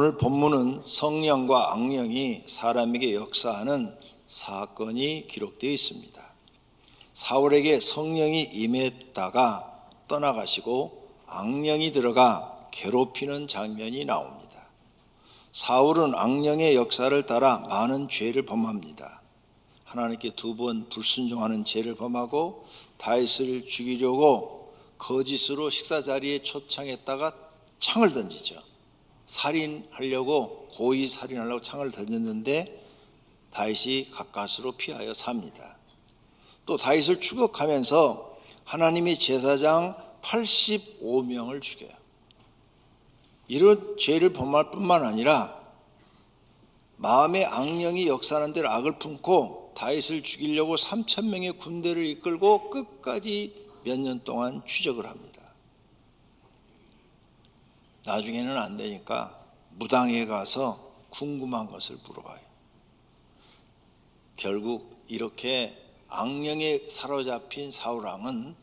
오늘 본문은 성령과 악령이 사람에게 역사하는 사건이 기록되어 있습니다. 사울에게 성령이 임했다가 떠나가시고 악령이 들어가 괴롭히는 장면이 나옵니다. 사울은 악령의 역사를 따라 많은 죄를 범합니다. 하나님께 2번 불순종하는 죄를 범하고 다윗을 죽이려고 거짓으로 식사 자리에 초청했다가 창을 던지죠. 살인하려고 고의 살인하려고 창을 던졌는데 다윗이 가까스로 피하여 삽니다. 또 다윗을 추격하면서 하나님의 제사장 85명을 죽여요. 이런 죄를 범할 뿐만 아니라 마음의 악령이 역사하는 대로 악을 품고 다윗을 죽이려고 3,000명의 군대를 이끌고 끝까지 몇 년 동안 추적을 합니다. 나중에는 안 되니까 무당에 가서 궁금한 것을 물어봐요. 결국 이렇게 악령에 사로잡힌 사울왕은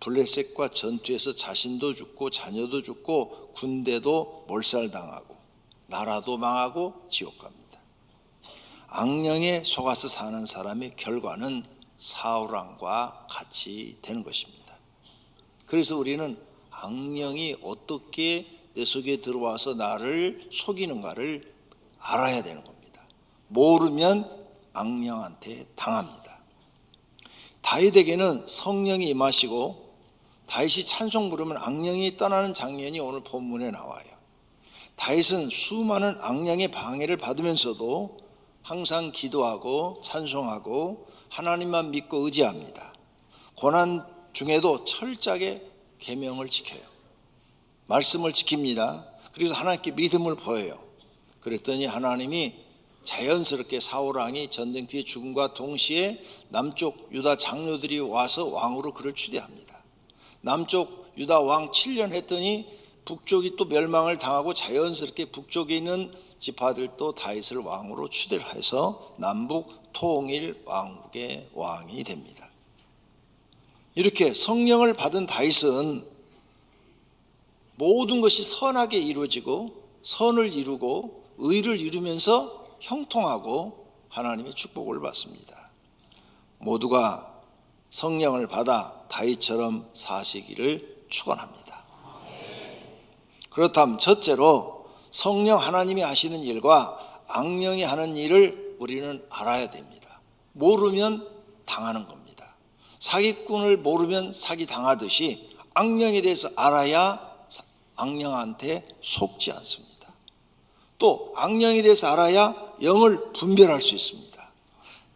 블레셋과 전투에서 자신도 죽고 자녀도 죽고 군대도 몰살당하고 나라도 망하고 지옥 갑니다. 악령에 속아서 사는 사람의 결과는 사울왕과 같이 되는 것입니다. 그래서 우리는 악령이 어떻게 내 속에 들어와서 나를 속이는가를 알아야 되는 겁니다. 모르면 악령한테 당합니다. 다윗에게는 성령이 임하시고 다윗이 찬송 부르면 악령이 떠나는 장면이 오늘 본문에 나와요. 다윗은 수많은 악령의 방해를 받으면서도 항상 기도하고 찬송하고 하나님만 믿고 의지합니다. 고난 중에도 철저하게 계명을 지켜요. 말씀을 지킵니다. 그래서 하나님께 믿음을 보여요. 그랬더니 하나님이 자연스럽게 사울왕이 전쟁터에 죽음과 동시에 남쪽 유다 장로들이 와서 왕으로 그를 추대합니다. 남쪽 유다 왕 7년 했더니 북쪽이 또 멸망을 당하고 자연스럽게 북쪽에 있는 지파들도 다윗을 왕으로 추대를 해서 남북 통일 왕국의 왕이 됩니다. 이렇게 성령을 받은 다윗은 모든 것이 선하게 이루어지고 선을 이루고 의를 이루면서 형통하고 하나님의 축복을 받습니다. 모두가 성령을 받아 다윗처럼 사시기를 축원합니다. 그렇다면 첫째로 성령 하나님이 하시는 일과 악령이 하는 일을 우리는 알아야 됩니다. 모르면 당하는 겁니다. 사기꾼을 모르면 사기 당하듯이 악령에 대해서 알아야 악령한테 속지 않습니다. 또 악령에 대해서 알아야 영을 분별할 수 있습니다.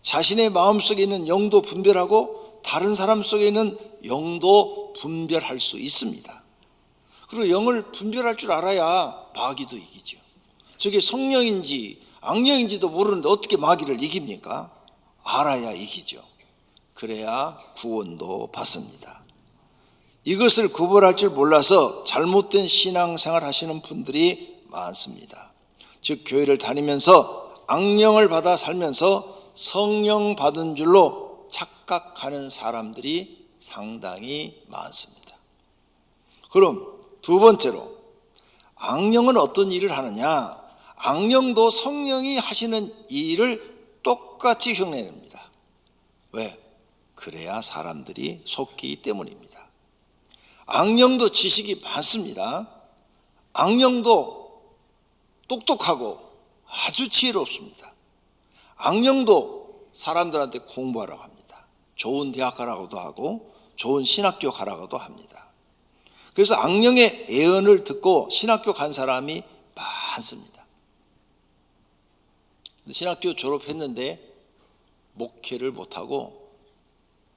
자신의 마음속에 있는 영도 분별하고 다른 사람 속에 있는 영도 분별할 수 있습니다. 그리고 영을 분별할 줄 알아야 마귀도 이기죠. 저게 성령인지 악령인지도 모르는데 어떻게 마귀를 이깁니까? 알아야 이기죠. 그래야 구원도 받습니다. 이것을 구별할 줄 몰라서 잘못된 신앙생활 하시는 분들이 많습니다. 즉 교회를 다니면서 악령을 받아 살면서 성령 받은 줄로 착각하는 사람들이 상당히 많습니다. 그럼 2번째로 악령은 어떤 일을 하느냐? 악령도 성령이 하시는 일을 똑같이 흉내냅니다. 왜? 그래야 사람들이 속기 때문입니다. 악령도 지식이 많습니다. 악령도 똑똑하고 아주 지혜롭습니다. 악령도 사람들한테 공부하라고 합니다. 좋은 대학 가라고도 하고 좋은 신학교 가라고도 합니다. 그래서 악령의 예언을 듣고 신학교 간 사람이 많습니다. 신학교 졸업했는데 목회를 못하고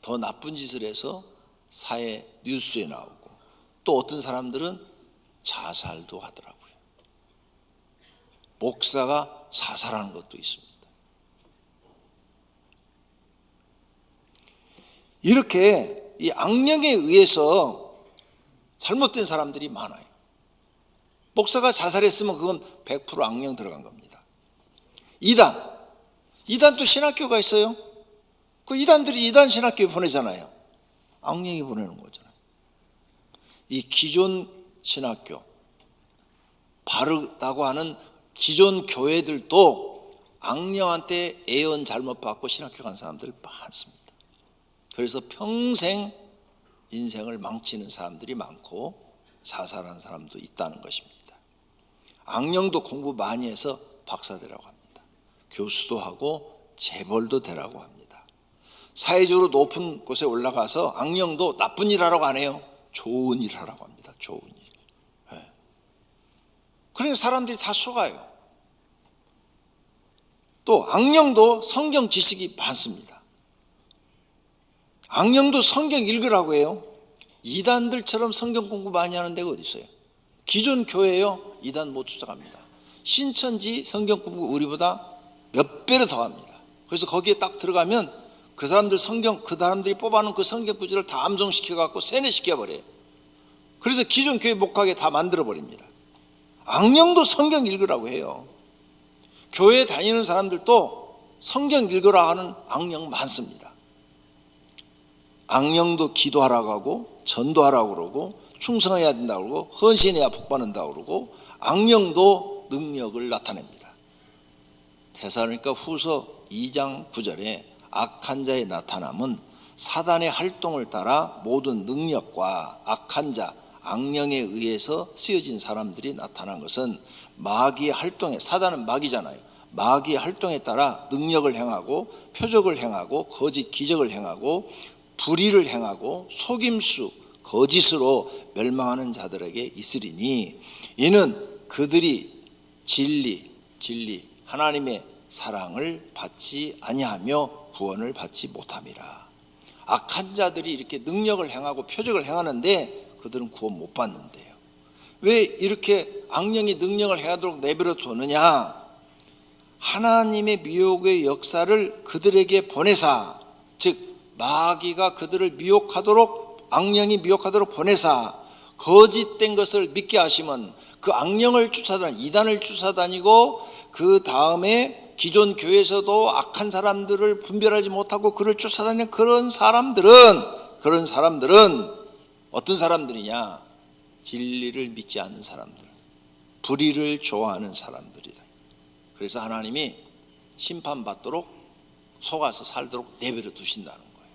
더 나쁜 짓을 해서 사회 뉴스에 나오고 또 어떤 사람들은 자살도 하더라고요. 목사가 자살하는 것도 있습니다. 이렇게 이 악령에 의해서 잘못된 사람들이 많아요. 목사가 자살했으면 그건 100% 악령 들어간 겁니다. 이단도 신학교가 있어요. 그 이단들이 이단 신학교에 보내잖아요. 악령이 보내는 거잖아요. 이 기존 신학교 다르다고 하는 기존 교회들도 악령한테 애언 잘못 받고 신학교 간 사람들 많습니다. 그래서 평생 인생을 망치는 사람들이 많고 자살하는 사람도 있다는 것입니다. 악령도 공부 많이 해서 박사 되라고 합니다. 교수도 하고 재벌도 되라고 합니다. 사회적으로 높은 곳에 올라가서 악령도 나쁜 일 하라고 안 해요. 좋은 일 하라고 합니다. 좋은 일. 네. 그래서 사람들이 다 속아요. 또 악령도 성경 지식이 많습니다. 악령도 성경 읽으라고 해요. 이단들처럼 성경 공부 많이 하는 데가 어디 있어요? 기존 교회요, 이단 못 쫓아갑니다. 신천지 성경 공부 우리보다 몇 배로 더 합니다. 그래서 거기에 딱 들어가면 그 사람들 성경, 그 사람들이 뽑아놓은 그 성경 구절을 다 암송시켜갖고 세뇌시켜버려요. 그래서 기존 교회 못 가게 다 만들어버립니다. 악령도 성경 읽으라고 해요. 교회 다니는 사람들도 성경 읽으라 하는 악령 많습니다. 악령도 기도하라고 하고 전도하라고 그러고 충성해야 된다고 그러고 헌신해야 복받는다고 그러고 악령도 능력을 나타냅니다. 데살로니가 후서 2장 9절에 악한 자의 나타남은 사단의 활동을 따라 모든 능력과 악한 자, 악령에 의해서 쓰여진 사람들이 나타난 것은 마귀의 활동에, 사단은 마귀잖아요. 마귀의 활동에 따라 능력을 행하고 표적을 행하고 거짓 기적을 행하고 불의를 행하고 속임수, 거짓으로 멸망하는 자들에게 있으리니 이는 그들이 진리 하나님의 사랑을 받지 아니하며 구원을 받지 못함이라. 악한 자들이 이렇게 능력을 행하고 표적을 행하는데 그들은 구원 못 받는데요. 왜 이렇게 악령이 능력을 행하도록 내버려 두느냐? 하나님의 미혹의 역사를 그들에게 보내사, 즉 마귀가 그들을 미혹하도록, 악령이 미혹하도록 보내사 거짓된 것을 믿게 하시면 그 악령을 쫓아다니고 이단을 쫓아다니고 그 다음에 기존 교회에서도 악한 사람들을 분별하지 못하고 그를 쫓아다니는 그런 사람들은 어떤 사람들이냐? 진리를 믿지 않는 사람들, 불의를 좋아하는 사람들이다. 그래서 하나님이 심판받도록 속아서 살도록 내버려 두신다는 거예요.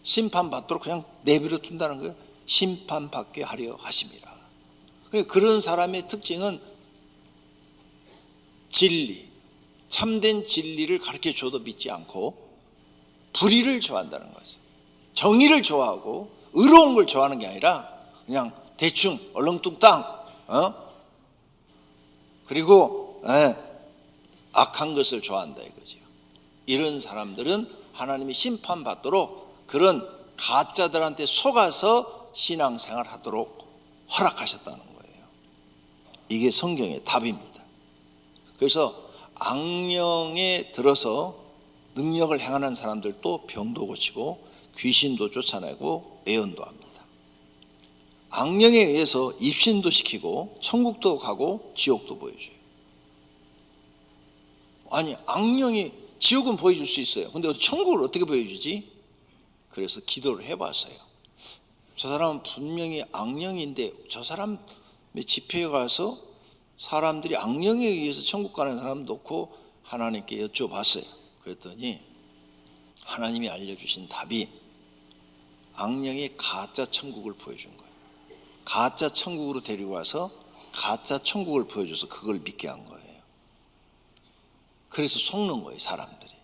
심판받도록 그냥 내버려 둔다는 거예요. 심판받게 하려 하심이라. 그런 사람의 특징은 진리, 참된 진리를 가르쳐 줘도 믿지 않고 불의를 좋아한다는 거죠. 정의를 좋아하고 의로운 걸 좋아하는 게 아니라 그냥 대충 얼렁뚱땅 그리고 악한 것을 좋아한다 이거죠. 이런 사람들은 하나님이 심판받도록 그런 가짜들한테 속아서 신앙생활 하도록 허락하셨다는 거예요. 이게 성경의 답입니다. 그래서 악령에 들어서 능력을 행하는 사람들도 병도 고치고 귀신도 쫓아내고 애언도 합니다. 악령에 의해서 입신도 시키고 천국도 가고 지옥도 보여줘요. 아니 악령이 지옥은 보여줄 수 있어요. 근데 천국을 어떻게 보여주지? 그래서 기도를 해봤어요. 저 사람은 분명히 악령인데 저 사람의 집회에 가서 사람들이 악령에 의해서 천국 가는 사람 놓고 하나님께 여쭤봤어요. 그랬더니 하나님이 알려주신 답이 악령이 가짜 천국을 보여준 거예요. 가짜 천국으로 데리고 와서 가짜 천국을 보여줘서 그걸 믿게 한 거예요. 그래서 속는 거예요, 사람들이.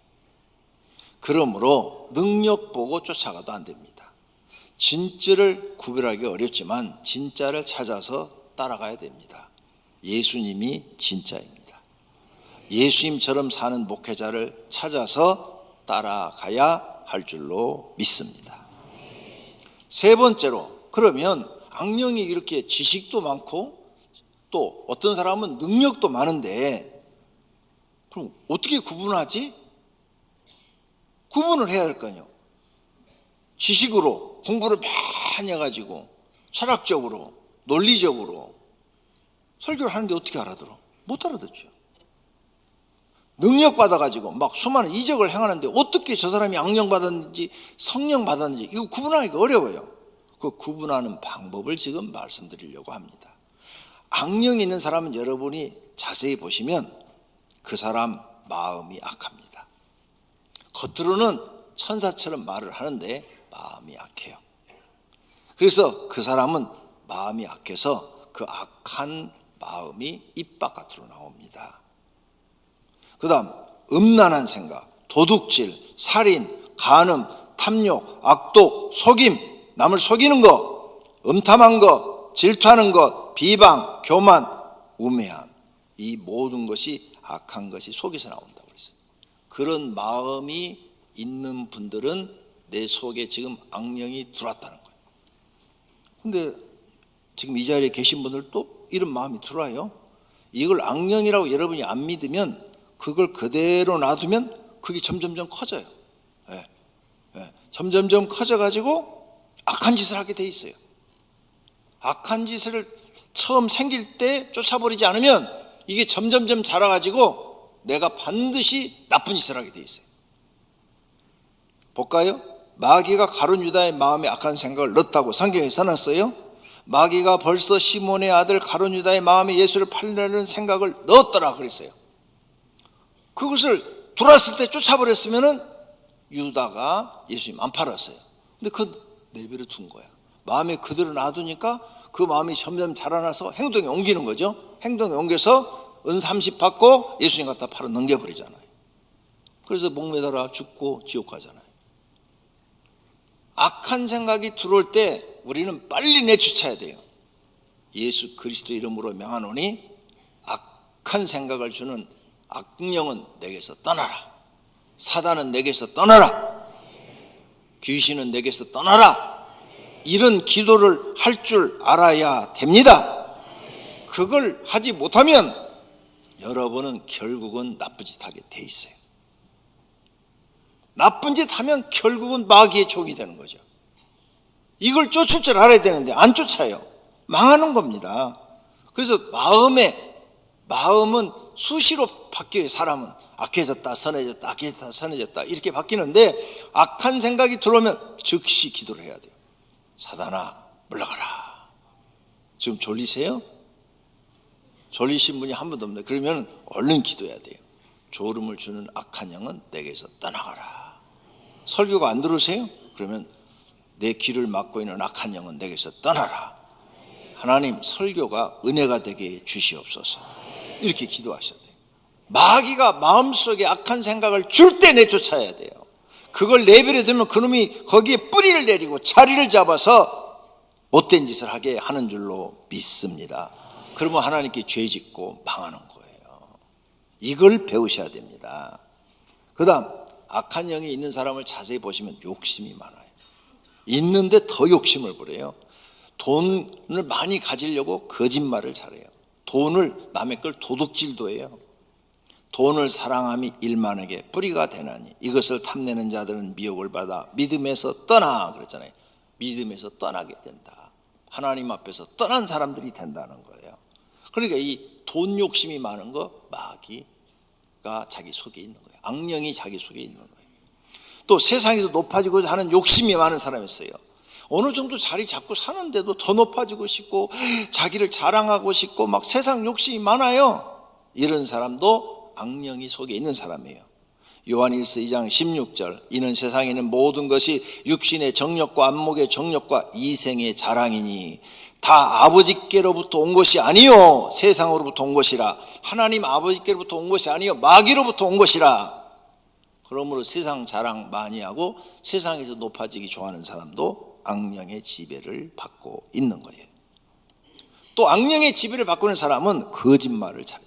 그러므로 능력 보고 쫓아가도 안 됩니다. 진짜를 구별하기 어렵지만 진짜를 찾아서 따라가야 됩니다. 예수님이 진짜입니다. 예수님처럼 사는 목회자를 찾아서 따라가야 할 줄로 믿습니다. 세 번째로, 그러면 악령이 이렇게 지식도 많고 또 어떤 사람은 능력도 많은데 그럼 어떻게 구분하지? 구분을 해야 할 거 아니에요. 지식으로 공부를 많이 해가지고 철학적으로 논리적으로 설교를 하는데 어떻게 알아들어? 못 알아듣죠. 능력 받아가지고 막 수많은 이적을 행하는데 어떻게 저 사람이 악령 받았는지 성령 받았는지 이거 구분하기가 어려워요. 그 구분하는 방법을 지금 말씀드리려고 합니다. 악령이 있는 사람은 여러분이 자세히 보시면 그 사람 마음이 악합니다. 겉으로는 천사처럼 말을 하는데 마음이 악해요. 그래서 그 사람은 마음이 악해서 그 악한 마음이 입 바깥으로 나옵니다. 그 다음 음란한 생각, 도둑질, 살인, 간음, 탐욕, 악독, 속임, 남을 속이는 것, 음탐한 것, 질투하는 것, 비방, 교만, 우매함, 이 모든 것이 악한 것이 속에서 나온다고 그랬어요. 그런 마음이 있는 분들은 내 속에 지금 악령이 들어왔다는 거예요. 근데 지금 이 자리에 계신 분들도 이런 마음이 들어와요. 이걸 악령이라고 여러분이 안 믿으면 그걸 그대로 놔두면 그게 점점점 커져요. 점점점 커져가지고 악한 짓을 하게 돼 있어요. 악한 짓을 처음 생길 때 쫓아버리지 않으면 이게 점점점 자라가지고 내가 반드시 나쁜 짓을 하게 돼 있어요. 볼까요? 마귀가 가룟 유다의 마음에 악한 생각을 넣었다고 성경에 써놨어요. 마귀가 벌써 시몬의 아들 가룟 유다의 마음에 예수를 팔려는 생각을 넣었더라 그랬어요. 그것을 들어왔을 때 쫓아버렸으면은 유다가 예수님 안 팔았어요. 근데 그 내버려 둔 거야. 마음에 그대로 놔두니까 그 마음이 점점 자라나서 행동에 옮기는 거죠. 행동에 옮겨서 은 30 받고 예수님 갖다 팔아 넘겨버리잖아요. 그래서 목매달아 죽고 지옥 가잖아요. 악한 생각이 들어올 때 우리는 빨리 내쫓아야 돼요. 예수 그리스도 이름으로 명하노니 악한 생각을 주는 악령은 내게서 떠나라. 사단은 내게서 떠나라. 귀신은 내게서 떠나라. 이런 기도를 할 줄 알아야 됩니다. 그걸 하지 못하면 여러분은 결국은 나쁜 짓 하게 돼 있어요. 나쁜 짓 하면 결국은 마귀의 종이 되는 거죠. 이걸 쫓을 줄 알아야 되는데 안 쫓아요. 망하는 겁니다. 그래서 마음은 수시로 바뀌어요. 사람은 악해졌다 선해졌다 악해졌다 선해졌다 이렇게 바뀌는데 악한 생각이 들어오면 즉시 기도를 해야 돼요. 사단아 물러가라. 지금 졸리세요? 졸리신 분이 한 분도 없네. 그러면 얼른 기도해야 돼요. 졸음을 주는 악한 영은 내게서 떠나가라. 설교가 안 들으세요? 그러면 내 귀를 막고 있는 악한 영은 내게서 떠나라. 하나님 설교가 은혜가 되게 주시옵소서. 이렇게 기도하셔야 돼요. 마귀가 마음속에 악한 생각을 줄 때 내쫓아야 돼요. 그걸 내버려 두면 그놈이 거기에 뿌리를 내리고 자리를 잡아서 못된 짓을 하게 하는 줄로 믿습니다. 그러면 하나님께 죄 짓고 망하는 거예요. 이걸 배우셔야 됩니다. 그 다음 악한 영이 있는 사람을 자세히 보시면 욕심이 많아요. 있는데 더 욕심을 부려요. 돈을 많이 가지려고 거짓말을 잘해요. 돈을 남의 걸 도둑질도 해요. 돈을 사랑함이 일만에게 뿌리가 되나니 이것을 탐내는 자들은 미혹을 받아 믿음에서 떠나 그랬잖아요. 믿음에서 떠나게 된다. 하나님 앞에서 떠난 사람들이 된다는 거예요. 그러니까 이 돈 욕심이 많은 거 마귀가 자기 속에 있는 거예요. 악령이 자기 속에 있는 거예요. 또 세상에서 높아지고자 하는 욕심이 많은 사람이 있어요. 어느 정도 자리 잡고 사는데도 더 높아지고 싶고 자기를 자랑하고 싶고 막 세상 욕심이 많아요. 이런 사람도 악령이 속에 있는 사람이에요. 요한일서 2장 16절 이는 세상에 있는 모든 것이 육신의 정욕과 안목의 정욕과 이생의 자랑이니 다 아버지께로부터 온 것이 아니요 세상으로부터 온 것이라. 하나님 아버지께로부터 온 것이 아니요 마귀로부터 온 것이라. 그러므로 세상 자랑 많이 하고 세상에서 높아지기 좋아하는 사람도 악령의 지배를 받고 있는 거예요. 또 악령의 지배를 받고 있는 사람은 거짓말을 잘해요.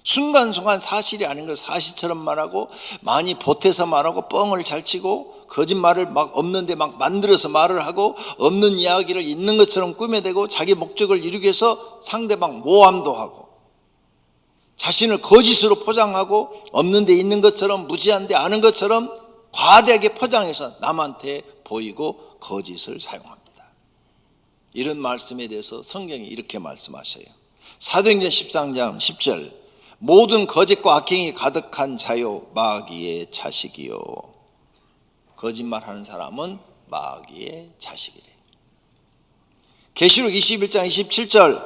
순간순간 사실이 아닌 걸 사실처럼 말하고 많이 보태서 말하고 뻥을 잘 치고 거짓말을 막 없는데 막 만들어서 말을 하고 없는 이야기를 있는 것처럼 꾸며대고 자기 목적을 이루기 위해서 상대방 모함도 하고 자신을 거짓으로 포장하고 없는 데 있는 것처럼 무지한 데 아는 것처럼 과대하게 포장해서 남한테 보이고 거짓을 사용합니다. 이런 말씀에 대해서 성경이 이렇게 말씀하셔요. 사도행전 13장 10절 모든 거짓과 악행이 가득한 자요 마귀의 자식이요. 거짓말하는 사람은 마귀의 자식이래. 계시록 21장 27절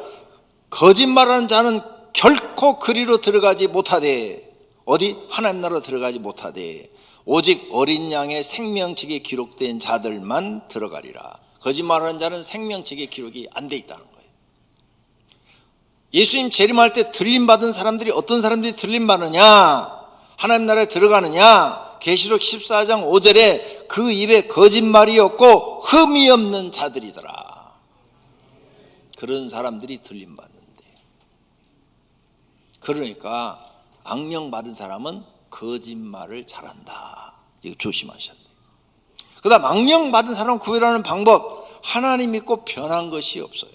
거짓말하는 자는 결코 그리로 들어가지 못하되 어디? 하나님 나라로 들어가지 못하되 오직 어린 양의 생명책에 기록된 자들만 들어가리라. 거짓말하는 자는 생명책에 기록이 안 돼 있다는 거예요. 예수님 재림할 때 들림받은 사람들이 어떤 사람들이 들림받느냐? 하나님 나라에 들어가느냐? 계시록 14장 5절에 그 입에 거짓말이 없고 흠이 없는 자들이더라. 그런 사람들이 들림받는데, 그러니까 악령 받은 사람은 거짓말을 잘한다. 이거 조심하셔야 돼요. 그 다음 악령 받은 사람 구별하는 방법, 하나님 믿고 변한 것이 없어요.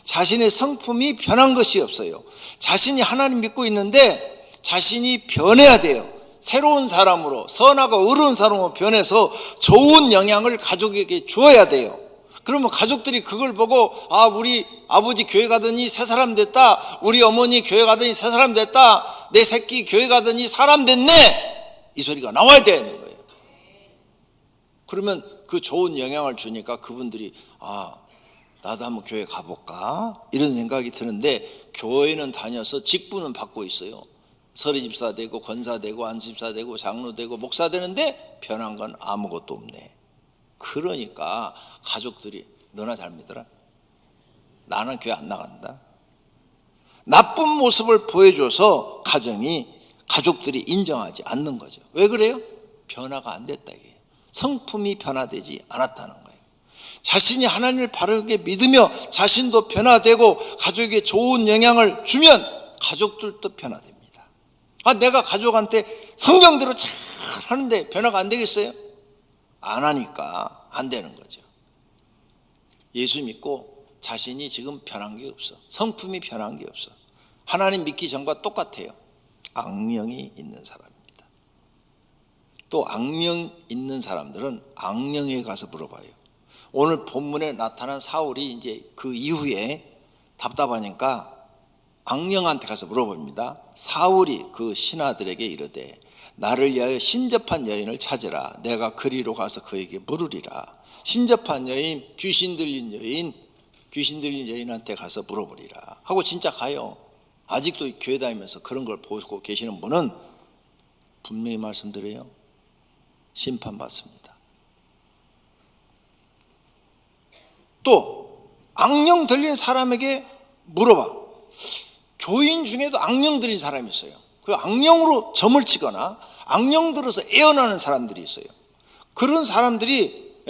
자신의 성품이 변한 것이 없어요. 자신이 하나님 믿고 있는데 자신이 변해야 돼요. 새로운 사람으로, 선하고 의로운 사람으로 변해서 좋은 영향을 가족에게 주어야 돼요. 그러면 가족들이 그걸 보고 아, 우리 아버지 교회 가더니 새 사람 됐다, 우리 어머니 교회 가더니 새 사람 됐다, 내 새끼 교회 가더니 사람 됐네, 이 소리가 나와야 되는 거예요. 그러면 그 좋은 영향을 주니까 그분들이 아, 나도 한번 교회 가볼까 이런 생각이 드는데, 교회는 다녀서 직분은 받고 있어요. 서리집사 되고 권사 되고 안수집사 되고 장로 되고 목사 되는데 변한 건 아무것도 없네. 그러니까 가족들이 너나 잘 믿어라, 나는 교회 안 나간다. 나쁜 모습을 보여줘서 가족들이 인정하지 않는 거죠. 왜 그래요? 변화가 안 됐다 이게. 성품이 변화되지 않았다는 거예요. 자신이 하나님을 바르게 믿으며 자신도 변화되고 가족에게 좋은 영향을 주면 가족들도 변화됩니다. 아, 내가 가족한테 성경대로 잘 하는데 변화가 안 되겠어요? 안 하니까 안 되는 거죠. 예수 믿고 자신이 지금 변한 게 없어. 성품이 변한 게 없어. 하나님 믿기 전과 똑같아요. 악령이 있는 사람입니다. 또 악령 있는 사람들은 악령에 가서 물어봐요. 오늘 본문에 나타난 사울이 이제 그 이후에 답답하니까 악령한테 가서 물어봅니다. 사울이 그 신하들에게 이르되 나를 위하여 신접한 여인을 찾으라. 내가 그리로 가서 그에게 물으리라. 신접한 여인, 귀신 들린 여인한테 가서 물어보리라 하고 진짜 가요. 아직도 교회 다니면서 그런 걸 보고 계시는 분은 분명히 말씀드려요, 심판받습니다. 또 악령 들린 사람에게 물어봐. 교인 중에도 악령 들린 사람이 있어요. 그 악령으로 점을 치거나 악령 들어서 애어나는 사람들이 있어요. 그런 사람들이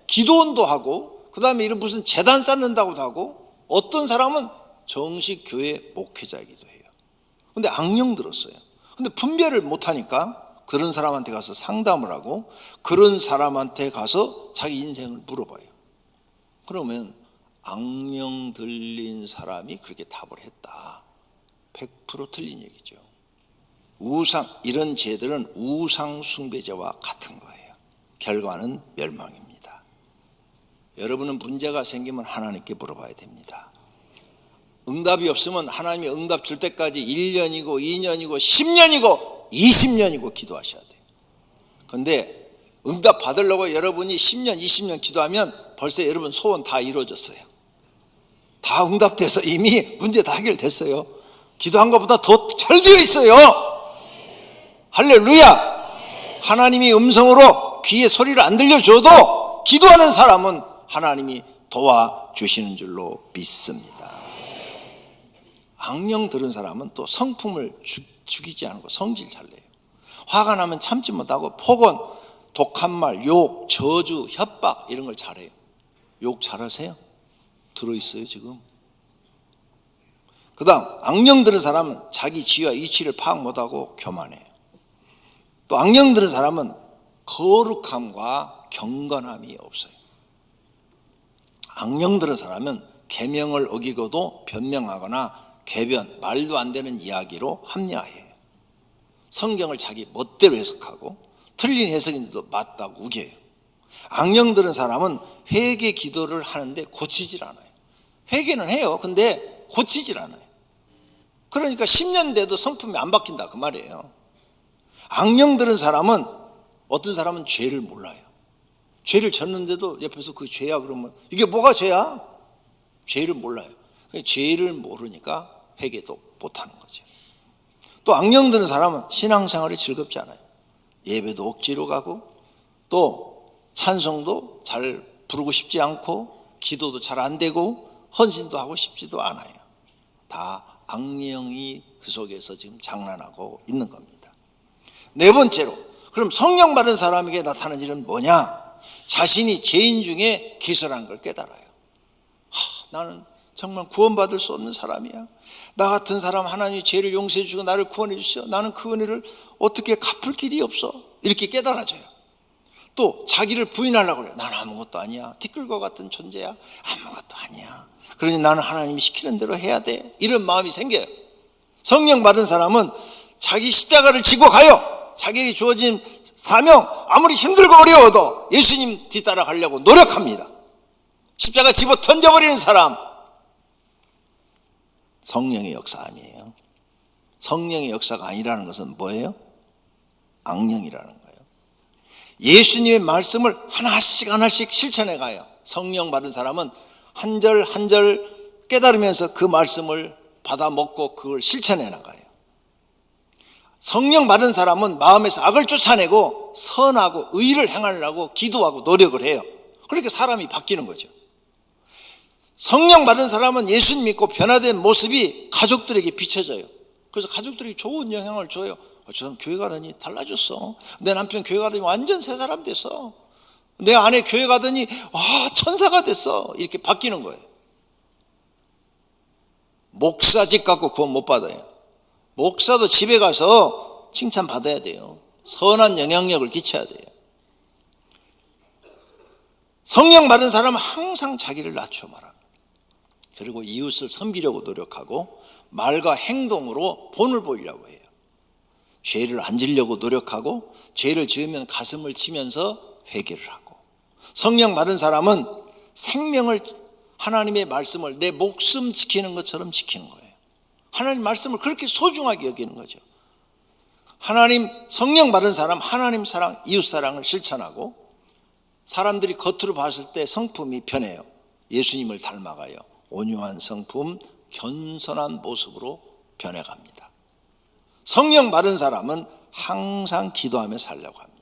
기도원도 하고 그 다음에 이런 무슨 재단 쌓는다고도 하고 어떤 사람은 정식 교회 목회자이기도 해요. 근데 악령 들었어요. 근데 분별을 못하니까 그런 사람한테 가서 상담을 하고 그런 사람한테 가서 자기 인생을 물어봐요. 그러면 악령 들린 사람이 그렇게 답을 했다. 100% 틀린 얘기죠. 이런 죄들은 우상 숭배자와 같은 거예요. 결과는 멸망입니다. 여러분은 문제가 생기면 하나님께 물어봐야 됩니다. 응답이 없으면 하나님이 응답 줄 때까지 1년이고 2년이고 10년이고 20년이고 기도하셔야 돼요. 그런데 응답 받으려고 여러분이 10년 20년 기도하면 벌써 여러분 소원 다 이루어졌어요. 다 응답돼서 이미 문제 다 해결됐어요. 기도한 것보다 더 잘 되어 있어요. 할렐루야. 하나님이 음성으로 귀에 소리를 안 들려줘도 기도하는 사람은 하나님이 도와주시는 줄로 믿습니다. 악령 들은 사람은 또 성품을 죽이지 않고 성질 잘 내요. 화가 나면 참지 못하고 폭언, 독한 말, 욕, 저주, 협박 이런 걸 잘해요. 욕 잘하세요? 들어있어요 지금? 그 다음 악령 들은 사람은 자기 지위와 이치를 파악 못하고 교만해요. 또 악령 들은 사람은 거룩함과 경건함이 없어요. 악령 들은 사람은 계명을 어기고도 변명하거나 궤변, 말도 안 되는 이야기로 합리화해요. 성경을 자기 멋대로 해석하고 틀린 해석인데도 맞다고 우겨요. 악령 들은 사람은 회개 기도를 하는데 고치질 않아요. 회개는 해요. 근데 고치질 않아요. 그러니까 10년 돼도 성품이 안 바뀐다 그 말이에요. 악령 들은 사람은 어떤 사람은 죄를 몰라요. 죄를 졌는데도 옆에서 그 죄야 그러면 이게 뭐가 죄야? 죄를 몰라요. 죄를 모르니까 회개도 못하는 거죠. 또 악령 드는 사람은 신앙생활이 즐겁지 않아요. 예배도 억지로 가고 또 찬송도 잘 부르고 싶지 않고 기도도 잘 안 되고 헌신도 하고 싶지도 않아요. 다 악령이 그 속에서 지금 장난하고 있는 겁니다. 네 번째로, 그럼 성령 받은 사람에게 나타나는 일은 뭐냐? 자신이 죄인 중에 기절한 걸 깨달아요. 나는 정말 구원받을 수 없는 사람이야. 나 같은 사람 하나님이 죄를 용서해 주고 나를 구원해 주시오. 나는 그 은혜를 어떻게 갚을 길이 없어. 이렇게 깨달아져요. 또 자기를 부인하려고 그래요. 나는 아무것도 아니야. 티끌과 같은 존재야. 아무것도 아니야. 그러니 나는 하나님이 시키는 대로 해야 돼. 이런 마음이 생겨요. 성령 받은 사람은 자기 십자가를 지고 가요. 자기에게 주어진 사명, 아무리 힘들고 어려워도 예수님 뒤따라 가려고 노력합니다. 십자가 집어 던져버리는 사람, 성령의 역사 아니에요. 성령의 역사가 아니라는 것은 뭐예요? 악령이라는 거예요. 예수님의 말씀을 하나씩 실천해 가요. 성령 받은 사람은 한 절 한 절 깨달으면서 그 말씀을 받아 먹고 그걸 실천해 나가요. 성령 받은 사람은 마음에서 악을 쫓아내고 선하고 의를 행하려고 기도하고 노력을 해요. 그렇게 사람이 바뀌는 거죠. 성령 받은 사람은 예수님 믿고 변화된 모습이 가족들에게 비춰져요. 그래서 가족들이 좋은 영향을 줘요. 저 사람 교회 가더니 달라졌어. 내 남편 교회 가더니 완전 새 사람 됐어. 내 아내 교회 가더니 천사가 됐어. 이렇게 바뀌는 거예요. 목사 집 갖고 구원 못 받아요. 목사도 집에 가서 칭찬 받아야 돼요. 선한 영향력을 끼쳐야 돼요. 성령 받은 사람은 항상 자기를 낮춰 말합니다. 그리고 이웃을 섬기려고 노력하고 말과 행동으로 본을 보이려고 해요. 죄를 안 지려고 노력하고 죄를 지으면 가슴을 치면서 회개를 하고, 성령 받은 사람은 생명을, 하나님의 말씀을 내 목숨 지키는 것처럼 지키는 거예요. 하나님 말씀을 그렇게 소중하게 여기는 거죠. 하나님, 성령 받은 사람 하나님 사랑, 이웃 사랑을 실천하고 사람들이 겉으로 봤을 때 성품이 변해요. 예수님을 닮아가요. 온유한 성품, 겸손한 모습으로 변해갑니다. 성령 받은 사람은 항상 기도하며 살려고 합니다.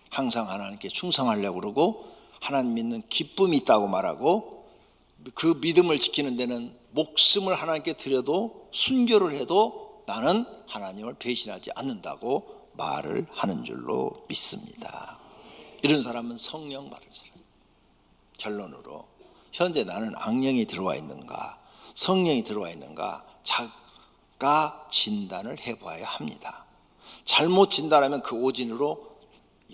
항상 하나님께 충성하려고 그러고 하나님 믿는 기쁨이 있다고 말하고, 그 믿음을 지키는 데는 목숨을 하나님께 드려도 순교를 해도 나는 하나님을 배신하지 않는다고 말을 하는 줄로 믿습니다. 이런 사람은 성령 받은 사람. 결론으로 현재 나는 악령이 들어와 있는가, 성령이 들어와 있는가 자가 진단을 해봐야 합니다. 잘못 진단하면 그 오진으로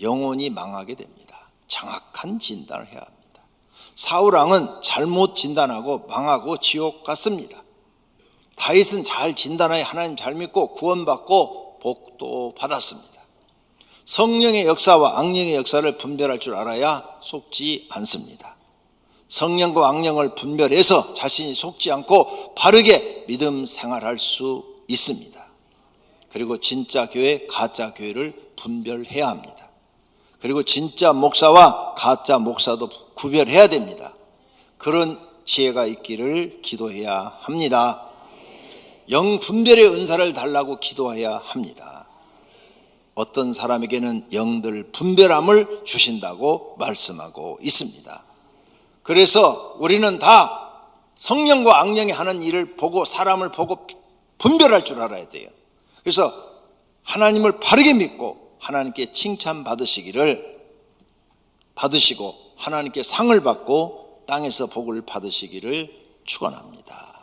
영혼이 망하게 됩니다. 정확한 진단을 해야 합니다. 사울왕은 잘못 진단하고 망하고 지옥 갔습니다. 다윗은 잘 진단하여 하나님 잘 믿고 구원받고 복도 받았습니다. 성령의 역사와 악령의 역사를 분별할 줄 알아야 속지 않습니다. 성령과 악령을 분별해서 자신이 속지 않고 바르게 믿음 생활할 수 있습니다. 그리고 진짜 교회, 가짜 교회를 분별해야 합니다. 그리고 진짜 목사와 가짜 목사도 구별해야 됩니다. 그런 지혜가 있기를 기도해야 합니다. 영 분별의 은사를 달라고 기도해야 합니다. 어떤 사람에게는 영들 분별함을 주신다고 말씀하고 있습니다. 그래서 우리는 다 성령과 악령이 하는 일을 보고 사람을 보고 분별할 줄 알아야 돼요. 그래서 하나님을 바르게 믿고 하나님께 칭찬 받으시기를 받으시고 하나님께 상을 받고 땅에서 복을 받으시기를 축원합니다.